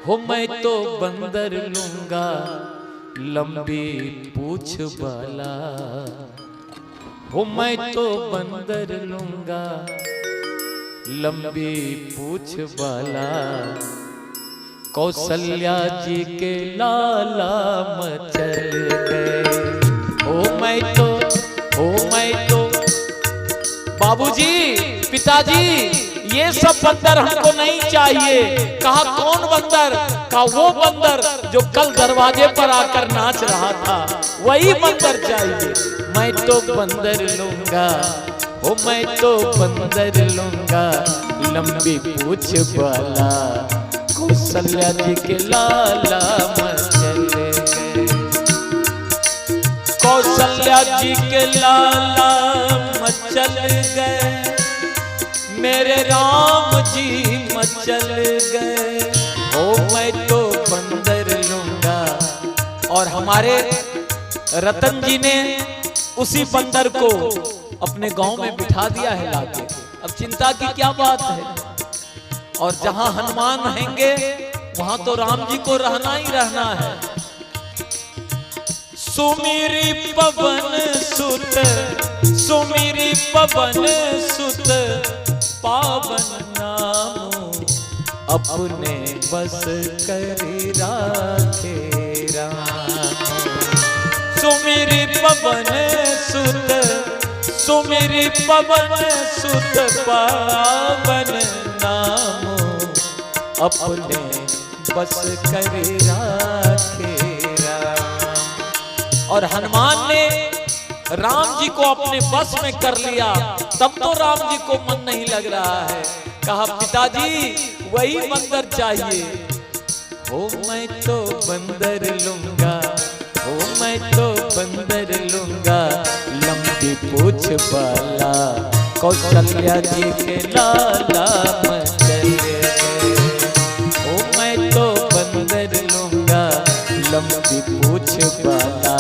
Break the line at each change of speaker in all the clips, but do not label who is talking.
हो मैं तो बंदर लूंगा लंबी पूछ वाला, हो मैं तो बंदर लूंगा लंबी पूछ वाला, कौशल्या जी के लाला मचल गए। ओ मैं तो बाबूजी पिताजी ये सब बंदर हमको नहीं चाहिए। कहा कौन बंदर? कहा वो बंदर जो कल दरवाजे पर आकर नाच रहा था, वही बंदर चाहिए। मैं तो बंदर लूंगा, ओ मैं तो बंदर लूंगा लंबी पूछ वाला, कौशल्या जी के लाला मचल गए। कौशल्या जी के लाला मचल गए, मेरे राम जी मचल गए। ओ मैं तो बंदर लूंगा। और हमारे रतन जी ने उसी बंदर को अपने गांव में बिठा दिया है लाके। अब चिंता की क्या बात है। और जहां हनुमान रहेंगे वहां तो राम जी को रहना ही रहना है। सुमिरी पवन सुत, सुमिरी पवन सुत, पावन नाम अपने बस करी राखे राम। सुमिरी पवन सुत, सुमिरी पवन सुत, पावन नाम अपने बस करी राखे राम। और हनुमान ने राम जी को अपने बस में कर लिया, तब तो राम जी को मन नहीं लग रहा है। कहा पिताजी वही बंदर चाहिए। हो मैं तो बंदर लूंगा, हो मैं तो बंदर लूंगा लंबी पूछ वाला, कौशल्या जी के लाला मचल गए। हो मैं तो बंदर लूंगा लंबी पूछ वाला,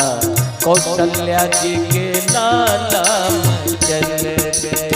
कौशल्या जी के लाला मचल गए।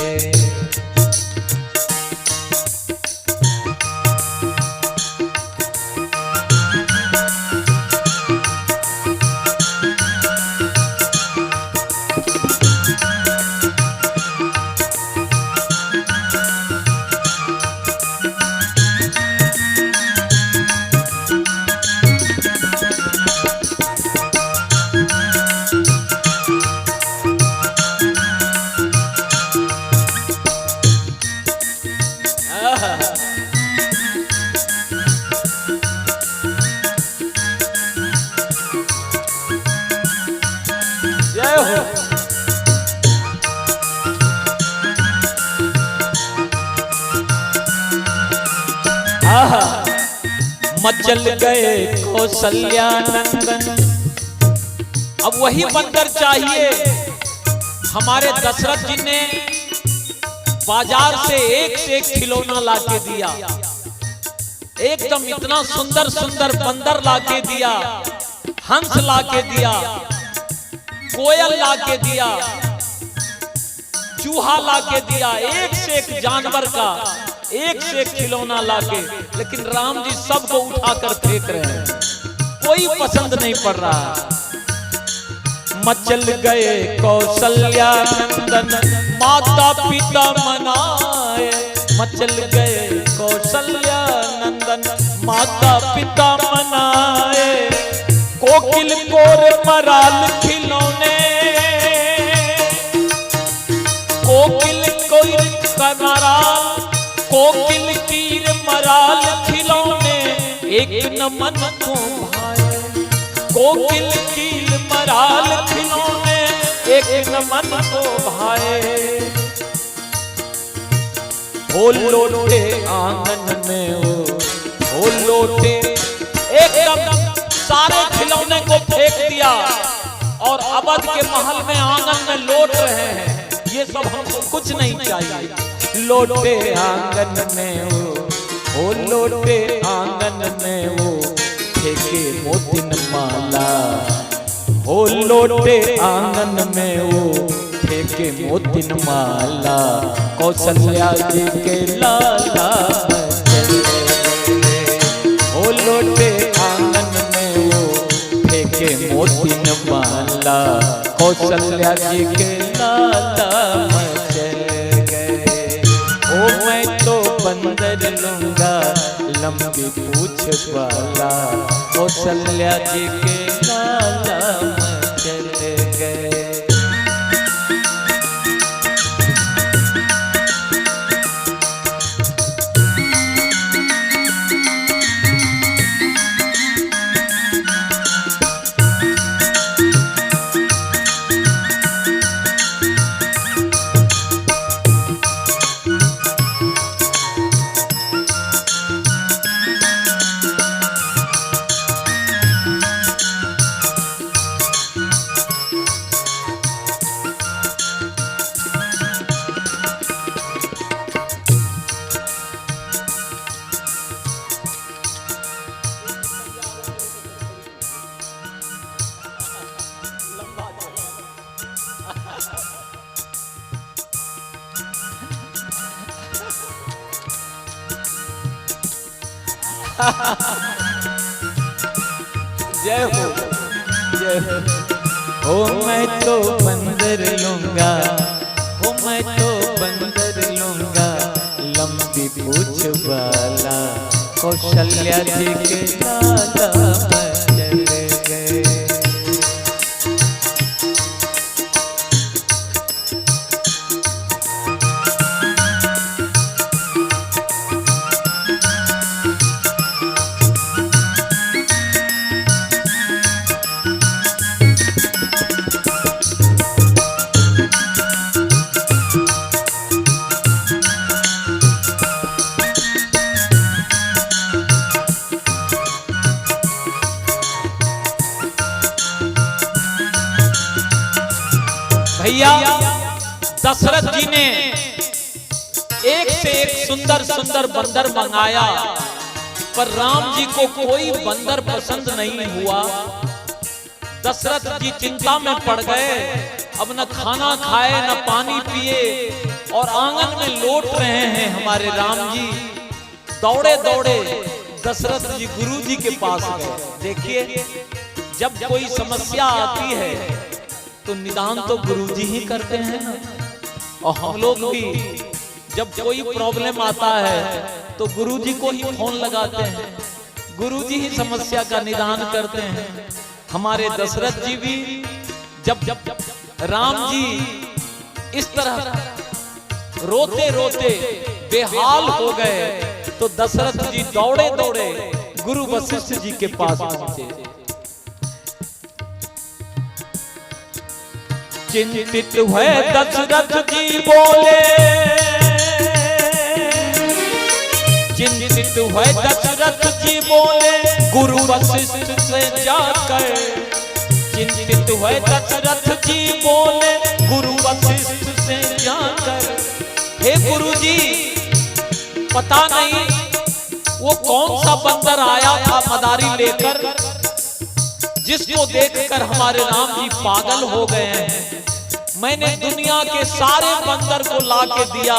मचल गए कौशल्या नंदन। अब वही बंदर चाहिए। हमारे दशरथ जी ने बाजार से एक खिलौना लाके दिया, एकदम इतना सुंदर सुंदर बंदर लाके दिया, हंस लाके दिया, कोयल लाके दिया, चूहा लाके दिया, एक से एक जानवर का एक से एक खिलौना लाके। लेकिन राम जी सबको उठाकर फेंक रहे हैं, कोई पसंद नहीं पड़ रहा। मचल गए कौशल्या नंदन, माता पिता मनाए। मचल गए कौशल्या नंदन, माता पिता मनाए। कोकिल कोर मराल खिलौने, कोकिल कोर मराल, कोकिल कीर मराल खिलौने, एक न मन को भाए। कोकिल कीर मराल खिलौने, एक न मन को भाए। हो लोटे आंगन में हो लोटे, एकदम सारे खिलौने को फेंक दिया और अवध के महल में आंगन में लौट रहे हैं। ये सब हमको कुछ नहीं चाहिए। लोटे आंगन में वो लोटे आंगन में वो फेंके मोतिन माला। हो लोटे आंगन में वो फेंके मोतिन माला, कौशल्या जी के लाला मचल गए। हो बाला कौशल्या जी के लाला मचल गए। ओ मैं तो बंदर लूंगा लंबी पूछ वाला कौशल्या जी के लाला मचल गए। जय हो जय हो। ओ मैं तो बंदर लूंगा, ओ मैं तो बंदर लूंगा लंबी पूछ वाला कौशल्या जी के लाला मचल गए। भैया दशरथ जी ने एक से एक सुंदर सुंदर बंदर मंगाया, पर राम जी को कोई बंदर पसंद नहीं हुआ। दशरथ जी चिंता में पड़ गए, अब न खाना खाए न पानी पिए और आंगन में लौट रहे हैं हमारे राम जी। दौड़े दौड़े दशरथ जी गुरु जी के पास गए। देखिए, जब कोई समस्या आती है तो निदान तो गुरुजी ही करते हैं ना। और हम लोग भी जब कोई प्रॉब्लम आता है तो गुरुजी को ही फोन लगाते हैं, गुरुजी ही समस्या का निदान करते हैं। हमारे दशरथ जी भी जब राम जी इस तरह रोते रोते बेहाल हो गए तो दशरथ जी दौड़े दौड़े गुरु वशिष्ठ जी के पास पहुंचे। चिंतित हुए दशरथ जी बोले, चिंतित हुए दशरथ जी बोले गुरु वशिष्ठ से जाकर। चिंतित हुए दशरथ जी बोले गुरु वशिष्ठ से जाकर, हे गुरु जी पता नहीं वो कौन सा बंदर आया था मदारी लेकर, जिसको देखकर हमारे राम जी पागल हो गए हैं। मैंने दुनिया के सारे बंदर को लाके दिया,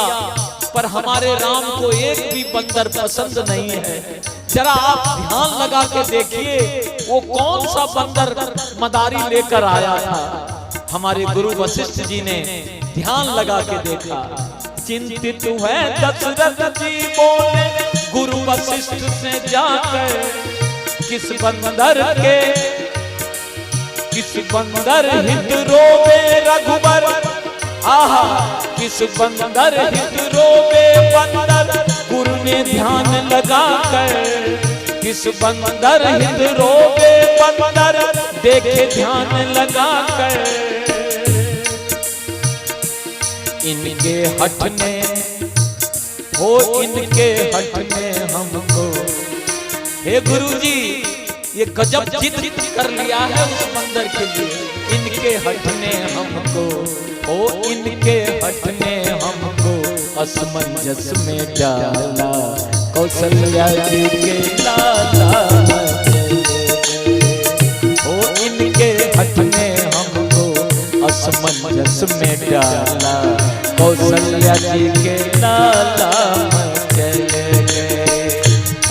पर हमारे राम को एक भी बंदर पसंद नहीं है। जरा आप ध्यान लगा के देखिए वो कौन सा बंदर मदारी लेकर आया था। हमारे गुरु वशिष्ठ जी ने ध्यान लगा के देखा। चिंतित हुए दशरथ जी बोले गुरु वशिष्ठ से जाकर, किस बंदर के किस बंदर हित रोवे रघुबर, आहा किस बंदर हित रोवे बंदर गुरु ने ध्यान लगा कर। किस बंदर हित रोवे बंदर देखे ध्यान लगा कर। इनके हटने हो इनके हटने हमको, हे गुरुजी ये गजब जिद कर लिया है उस बंदर के लिए। इनके हटने हमको, ओ इनके हटने हमको असमंजस में डाला कौशल्या जी के लाला मचल गए। ओ इनके हटने हमको असमंजस में डाला कौशल्या जी के लाला मचल गए।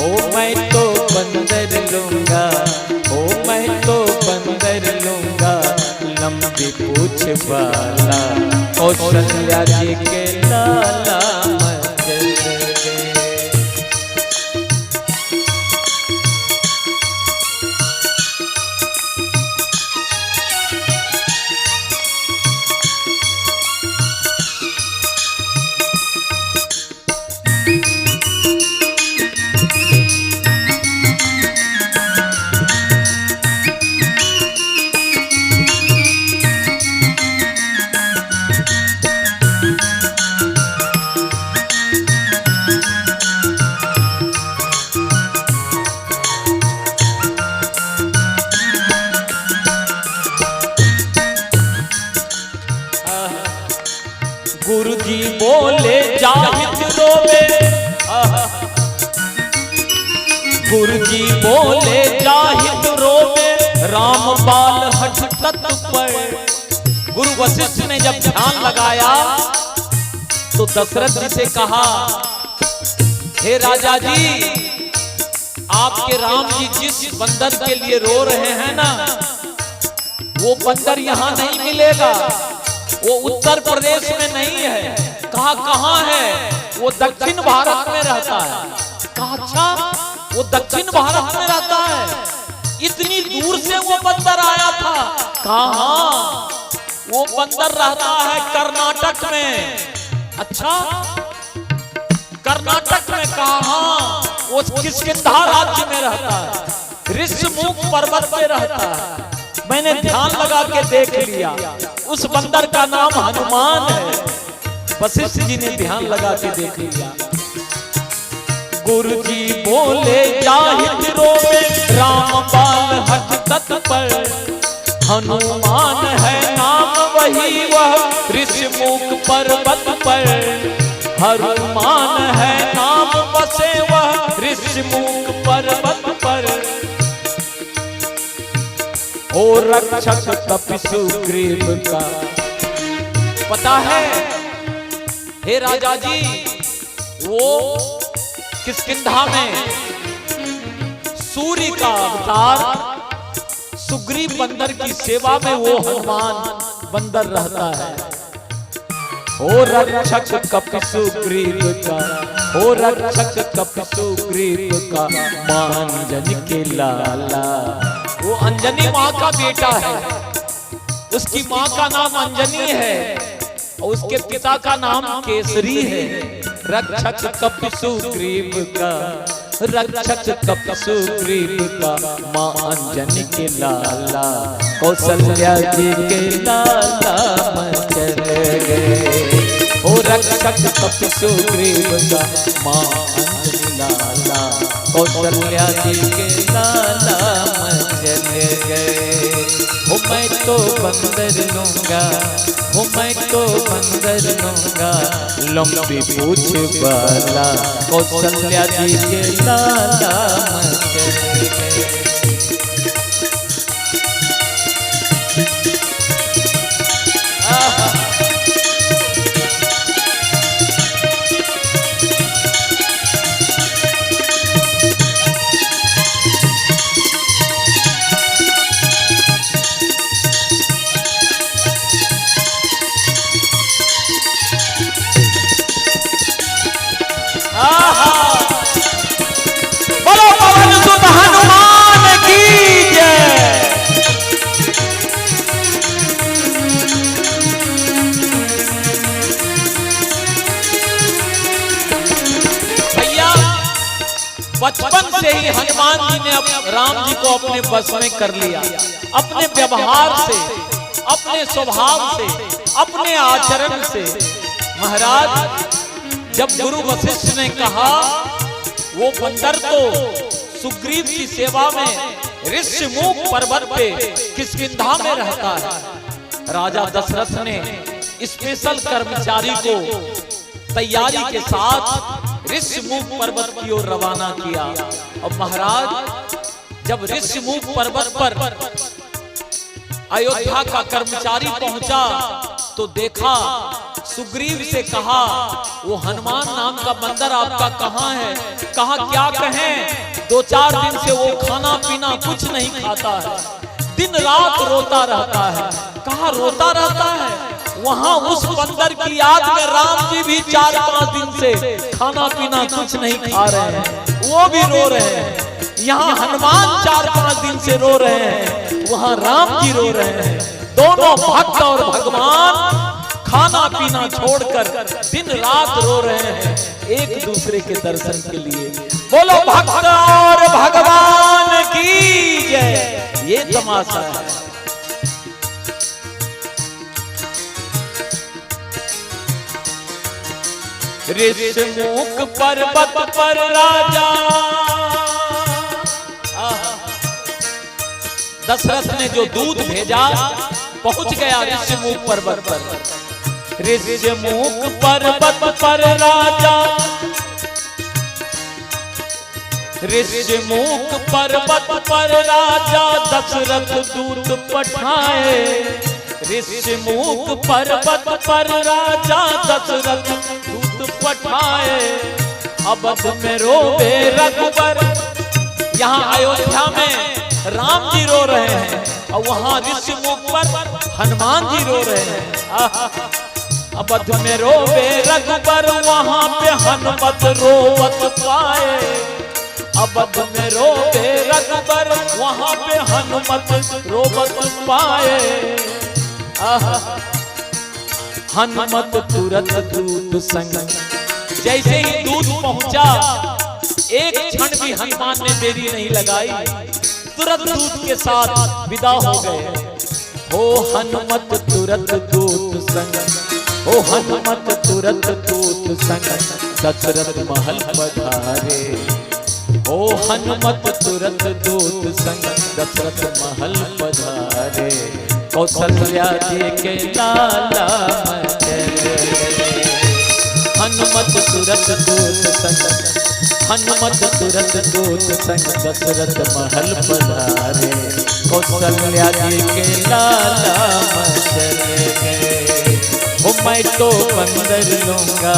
ओ मैं तो बंदर लूंगा, ओ मैं तो बंदर लूंगा बाला कौशल्या जी के लाला मंजन गे। गुरुजी बोले जाहिद रोवे, गुरुजी बोले जाहिद रोवे, राम बाल हठ तत पर। गुरु वशिष्ठ ने जब ध्यान लगाया तो दशरथ जी से कहा, हे राजा जी, आपके राम जी जिस बंदर के लिए रो रहे हैं ना, वो बंदर यहाँ नहीं मिलेगा, वो उत्तर प्रदेश में नहीं है। कहा कहाँ है? वो दक्षिण भारत में रहता है। कहा अच्छा, वो दक्षिण भारत में रहता है? इतनी दूर से वो बंदर आया था? कहाँ? वो बंदर रहता है कर्नाटक में। अच्छा, कर्नाटक में कहाँ? वो किष्किंधा राज्य में रहता है, ऋषमुख पर्वत पे रहता है। मैंने ध्यान लगा के देख लिया, उस बंदर का नाम हनुमान है। वशिष्ठ जी ने ध्यान लगा के देख लिया। गुरुजी बोले जाहिद रोवे, राम बाल हठ तत पर। हनुमान है नाम वही वह, ऋषमुख पर्वत पर। हनुमान है नाम बसे वह, ऋषमुख पर्वत पर। ओ रक्षक कपि सुग्रीव का। पता है हे राजा जी, वो किष्किंधा में सूर्य का अवतार सुग्रीव बंदर की सेवा में वो हनुमान बंदर रहता है। ओ रक्षक कपि सुग्रीव का, ओ रक्षक कपि सुग्रीव का, मां अंजनी के लाला। वो अंजनी माँ का बेटा है, उसकी माँ का नाम अंजनी है और उसके पिता का नाम केसरी है। रक्षक कपि सुग्रीव का, रक्षक कपि सुग्रीव का, माँ अंजनी के लाला कौशल्या जी के लाला मंजन गे। ओ रक्षक कपि सुग्रीव का, माँ अंजनी लाला कौशल्या जी के लाला मंजन गे। हो मैं तो बंदर लूंगा, हो मैं तो बंदर लूंगा, लंबी पूछ वाला कौशल्या जी के लाला मंजन गे। बोलो पवन सुत हनुमान की जय। भैया, बचपन से ही हनुमान जी ने राम जी को अपने बस में कर लिया। अपने व्यवहार से, अपने स्वभाव से, अपने आचरण से। महाराज, जब गुरु वशिष्ठ ने कहा वो बंदर तो सुग्रीव की सेवा में ऋषमुख पर्वत पे किष्किंधा में रहता है, राजा दशरथ ने स्पेशल कर्मचारी को तैयारी के साथ ऋषमुख पर्वत की ओर रवाना किया। और महाराज, जब ऋषमुख पर्वत पर अयोध्या का कर्मचारी पहुंचा तो देखा, सुग्रीव से कहा, वो हनुमान नाम का बंदर आपका कहाँ है? कहा क्या कहें, 2-4 दिन से वो खाना पीना कुछ नहीं खाता है। दिन रात रोता रहता है। कहाँ रोता रहता है? वहां उस बंदर की याद में राम जी भी 4-5 दिन से खाना पीना कुछ नहीं खा रहे हैं, वो भी रो रहे हैं। यहाँ हनुमान 4-5 दिन से रो रहे हैं, वहां राम जी रो रहे हैं। दोनों भक्त और भगवान खाना पीना छोड़कर दिन रात रो रहे हैं एक दूसरे के दर्शन के लिए। बोलो भक्त और भगवान की जय। ये तमाशा है। ऋषमुख पर्वत पर राजा दशरथ ने जो दूध भेजा पहुंच गया ऋषमुख पर्वत पर। ऋषमुख पर्वत पर राजा, ऋषमुख पर्वत पर राजा दशरथ दूत पठाए। ऋषमुख पर्वत पर राजा दशरथ दूत पठाए। अवध में रोवे रघुबर, यहाँ अयोध्या में राम जी रो रहे हैं और वहां ऋषमुख पर हनुमान जी रो रहे हैं। अवध में रोवे रघुबर, वहां पे हनुमत रोवत पाए। अवध में रोवे रघुबर, वहां पे हनुमत रोवत पाए। हनुमत तुरंत दूत संग, जैसे ही दूत पहुंचा एक क्षण भी हनुमान ने देरी नहीं लगाई, तुरंत दूत के साथ विदा हो गए। हो हनुमत तुरंत दूत संग, ओ हनुमत तुरंत दूत संग दशरथ महल पधारे। ओ हनुमत तुरंत दूत संग दशरथ महल पधारे। कौशल्या जी के लाला चले, हनुमत तुरंत दूत संग, हनुमत तुरंत दूत संग दशरथ महल पधारे। कौशल्या जी के लाला चले गए। हो मैं तो बंदर लूंगा,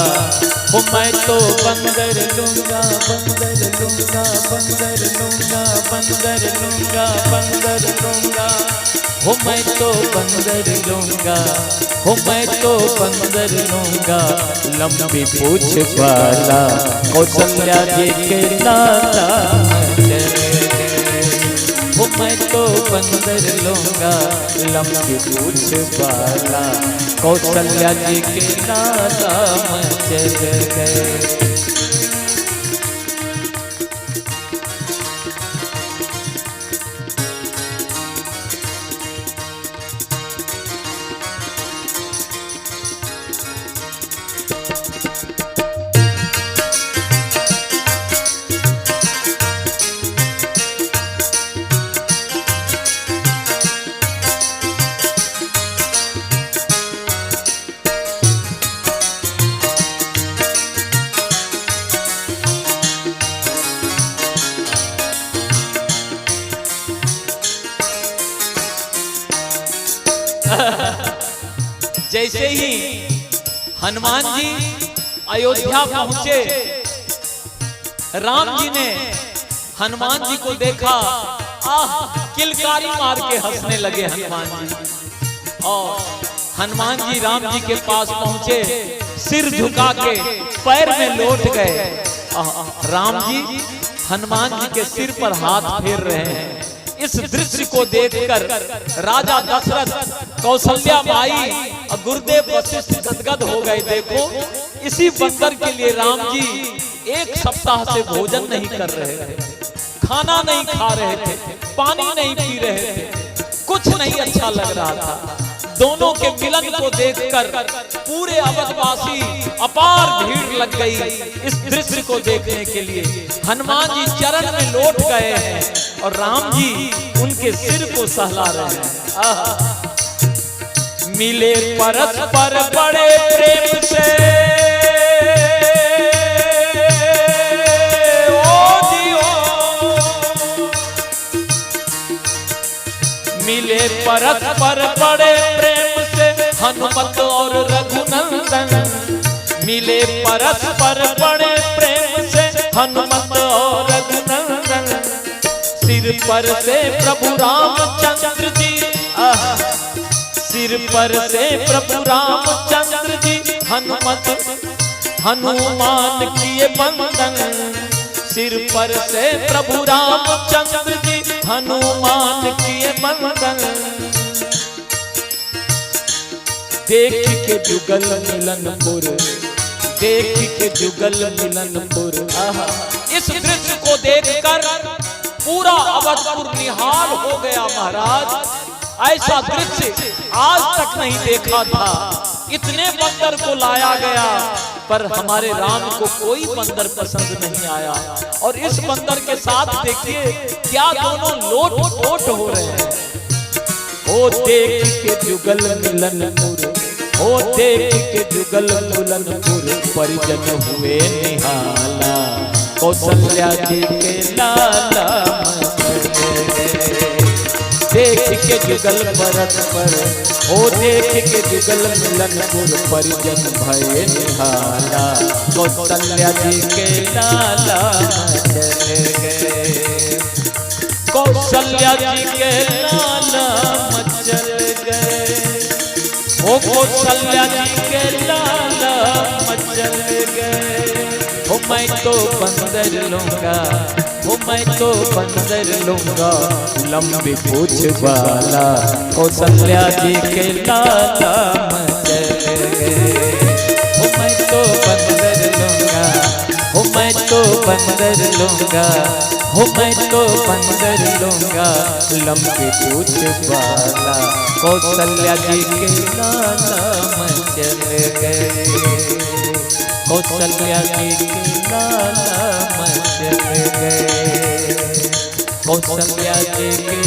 हो मैं तो बंदर लूंगा, बंदर लूंगा, बंदर लूंगा, बंदर लूंगा, बंदर लूंगा। हो मैं तो बंदर लूंगा, हो मैं तो बंदर लूंगा, लंबी पूछ वाला कौशल्या जी के लाला चले गए। हो मैं तो बंदर लूंगा, लंबी पूछ वाला कौशल्या जी के लाला चले गए। जैसे ही हनुमान जी अयोध्या पहुंचे, राम जी ने हनुमान जी को देखा, किलकारी मार के हंसने लगे हनुमान जी। और हनुमान जी राम जी के पास पहुंचे, सिर झुका के पैर में लौट गए। राम जी हनुमान जी के सिर पर हाथ फेर रहे हैं। इस दृश्य को देखकर राजा दशरथ, कौशल्या माई और गुरुदेव वशिष्ठ गदगद हो गए। देखो, इसी बंदर के लिए राम जी 1 सप्ताह से भोजन नहीं कर रहे थे, खाना नहीं खा रहे थे, पानी नहीं पी रहे थे, कुछ नहीं अच्छा लग रहा था। दोनों के मिलन को देखकर पूरे अवधवासी अपार भीड़ लग गई इस दृश्य को देखने के लिए। हनुमान जी चरण में लौट गए हैं और राम जी उनके सिर को सहला रहे हैं। मिले परस्पर बड़े प्रेम से, मिले परस्पर बड़े प्रेम से हनुमत और रघुनंदन। मिले परस्पर बड़े प्रेम से हनुमत और रघुनंदन। सिर सिर पर से प्रभु रामचंद्र जी, सिर पर से प्रभु रामचंद्र जी हनुमान किए बंदन। सिर पर से प्रभु रामचंद्र जी हनुमान किए बंदन। देख के जुगल मिलनपुर, देख के जुगल मिलनपुर। इस दृश्य को देखकर पूरा अवधपुर निहाल हो गया महाराज। ऐसा दृश्य आज तक नहीं देखा था। इतने बंदर को लाया गया पर हमारे राम को कोई बंदर पसंद नहीं आया। और इस बंदर के साथ देखिए क्या दोनों लोट पोट हो रहे हैं। ओ देख के जुगल मिलनपुर, ओ देख के जुगल मिलनपुर, परिजन हुए निहाला कौशल्या जी के लाला। देख के जुगल परस्पर, ओ देख के जुगल मिलनपुर, परिजन भये निहाला कौशल्या जी के लाला चले गए। कौशल्या जी के लाला मचल गए, ओ कौशल्या जी के लाला मचल गए। ओ मैं तो बंदर लूंगा, ओ मैं तो बंदर लूंगा, लंबी पूछ वाला कौशल्या जी के लाला मचल गए। ओ मैं तो बंदर लूंगा, ओ मैं तो बंदर लूंगा, ओ मैं तो बंदर लूंगा, लंबी पूछ वाला कौशल्या जी के लाला मचल गए। कौशल्या जी के लाला मचल गए, कौशल्या जी के